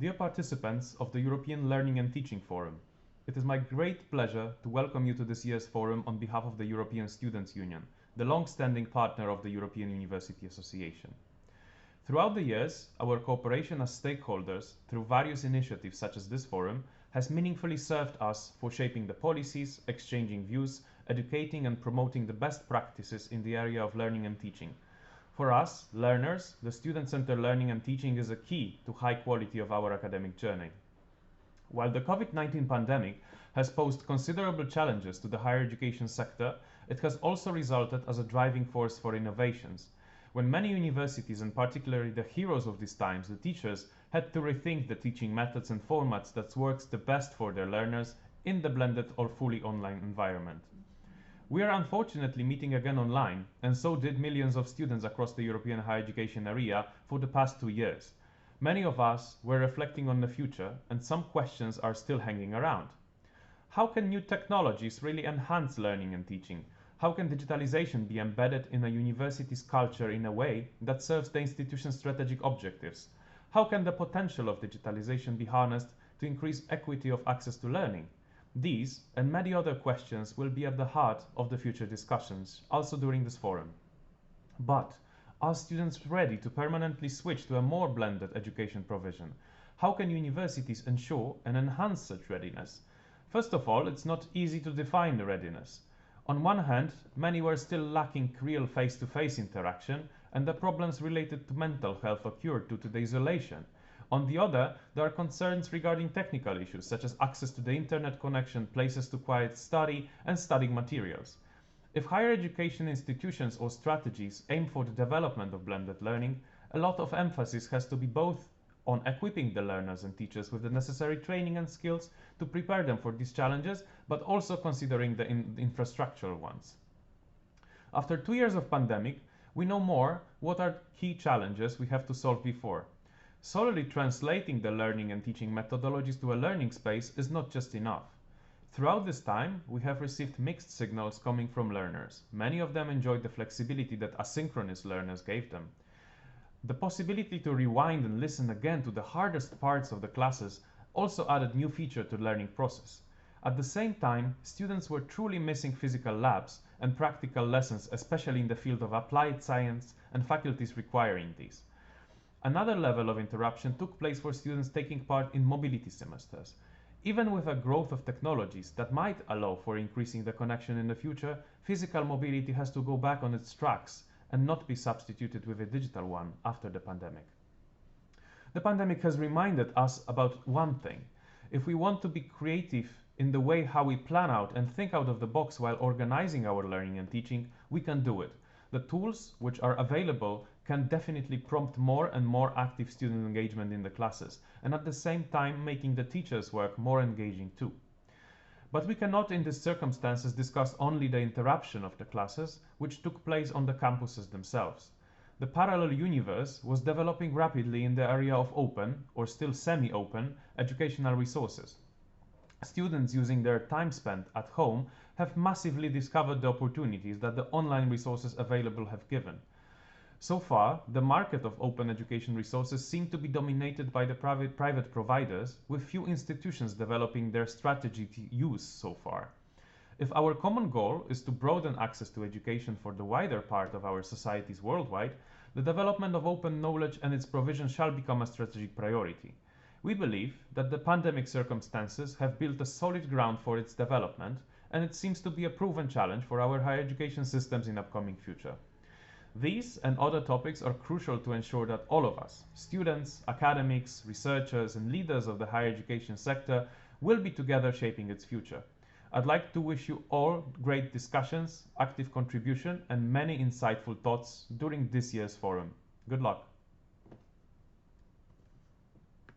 Dear participants of the European Learning and Teaching Forum, it is my great pleasure to welcome you to this year's forum on behalf of the European Students' Union, the long-standing partner of the European University Association. Throughout the years, our cooperation as stakeholders through various initiatives such as this forum has meaningfully served us for shaping the policies, exchanging views, educating and promoting the best practices in the area of learning and teaching. For us, learners, the student-centered learning and teaching is a key to high quality of our academic journey. While the COVID-19 pandemic has posed considerable challenges to the higher education sector, it has also resulted as a driving force for innovations. When many universities, and particularly the heroes of these times, the teachers, had to rethink the teaching methods and formats that works the best for their learners in the blended or fully online environment. We are unfortunately meeting again online, and so did millions of students across the European higher education area for the past 2 years. Many of us were reflecting on the future, and some questions are still hanging around. How can new technologies really enhance learning and teaching? How can digitalization be embedded in a university's culture in a way that serves the institution's strategic objectives? How can the potential of digitalization be harnessed to increase equity of access to learning? These and many other questions will be at the heart of the future discussions, also during this forum. But are students ready to permanently switch to a more blended education provision? How can universities ensure and enhance such readiness? First of all, it's not easy to define the readiness. On one hand, many were still lacking real face-to-face interaction, and the problems related to mental health occurred due to the isolation. On the other, there are concerns regarding technical issues such as access to the internet connection, places to quiet study, and studying materials. If higher education institutions or strategies aim for the development of blended learning, a lot of emphasis has to be both on equipping the learners and teachers with the necessary training and skills to prepare them for these challenges, but also considering the infrastructural ones. After 2 years of pandemic, we know more what are key challenges we have to solve before. Solely translating the learning and teaching methodologies to a learning space is not just enough. Throughout this time, we have received mixed signals coming from learners. Many of them enjoyed the flexibility that asynchronous learners gave them. The possibility to rewind and listen again to the hardest parts of the classes also added new feature to the learning process. At the same time, students were truly missing physical labs and practical lessons, especially in the field of applied science and faculties requiring these. Another level of interruption took place for students taking part in mobility semesters. Even with a growth of technologies that might allow for increasing the connection in the future, physical mobility has to go back on its tracks and not be substituted with a digital one after the pandemic. The pandemic has reminded us about one thing. If we want to be creative in the way how we plan out and think out of the box while organizing our learning and teaching, we can do it. The tools which are available can definitely prompt more and more active student engagement in the classes, and at the same time making the teachers' work more engaging too. But we cannot in these circumstances discuss only the interruption of the classes, which took place on the campuses themselves. The parallel universe was developing rapidly in the area of open, or still semi-open, educational resources. Students using their time spent at home have massively discovered the opportunities that the online resources available have given. So far, the market of open education resources seem to be dominated by the private providers, with few institutions developing their strategy to use so far. If our common goal is to broaden access to education for the wider part of our societies worldwide, the development of open knowledge and its provision shall become a strategic priority. We believe that the pandemic circumstances have built a solid ground for its development, and it seems to be a proven challenge for our higher education systems in the upcoming future. These and other topics are crucial to ensure that all of us, students, academics, researchers, and leaders of the higher education sector, will be together shaping its future. I'd like to wish you all great discussions, active contribution, and many insightful thoughts during this year's forum. Good luck.